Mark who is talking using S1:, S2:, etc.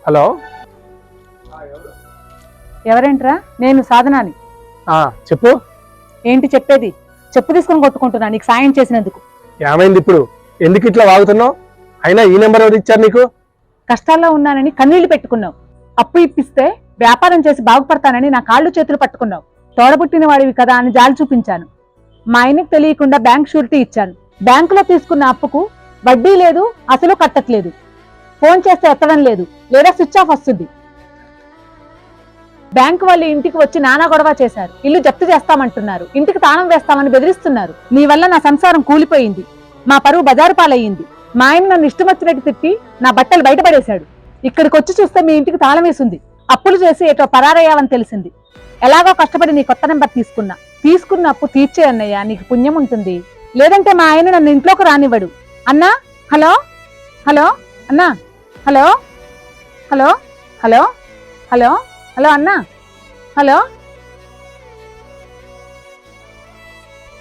S1: Hello,
S2: ఎవరేంట్రా? నేను సాధనాని.
S1: చెప్పు.
S2: ఏంటి చెప్పేది? చెప్పు తీసుకొని కొట్టుకుంటున్నా నీకు సాయం చేసినందుకు.
S1: ఏమైంది ఇప్పుడు? ఎందుకు ఇట్లా వాగుతున్నావు? అయినా ఈ నెంబర్ ఎవరు ఇచ్చారు నీకు?
S2: కష్టాల్లో ఉన్నానని కన్నీళ్లు పెట్టుకున్నావు. అప్పు ఇప్పిస్తే వ్యాపారం చేసి బాగుపడతానని నా కాళ్ళు చేతులు పట్టుకున్నావు. తోడబుట్టిన వాడివి కదా అని జాలి చూపించాను. మా ఆయనకు తెలియకుండా బ్యాంక్ షూరిటీ ఇచ్చాను. బ్యాంకులో తీసుకున్న అప్పుకు వడ్డీ లేదు, అసలు కట్టట్లేదు. ఫోన్ చేస్తే ఎత్తడం లేదు, లేదా స్విచ్ ఆఫ్ వస్తుంది. బ్యాంకు వాళ్ళు ఇంటికి వచ్చి నానా గొడవ చేశారు. ఇల్లు జప్తు చేస్తామంటున్నారు, ఇంటికి తాళం వేస్తామని బెదిరిస్తున్నారు. నీ వల్ల నా సంసారం కూలిపోయింది, మా పరువు బజారు పాలయ్యింది. మా ఆయన నన్ను ఇష్టం వచ్చినట్టు తిట్టి నా బట్టలు బయటపడేశాడు. ఇక్కడికి వచ్చి చూస్తే మీ ఇంటికి తాళం వేసింది. అప్పులు చేసి ఎటో పరారయ్యావని తెలిసింది. ఎలాగో కష్టపడి నీ కొత్త నెంబర్ తీసుకున్న అప్పు తీర్చే అన్నయ్య, నీకు పుణ్యం ఉంటుంది. లేదంటే మా ఆయన నన్ను ఇంట్లోకి రానివ్వడు. అన్నా, హలో హలో అన్నా, hello hello hello hello hello అన్నా, హలో.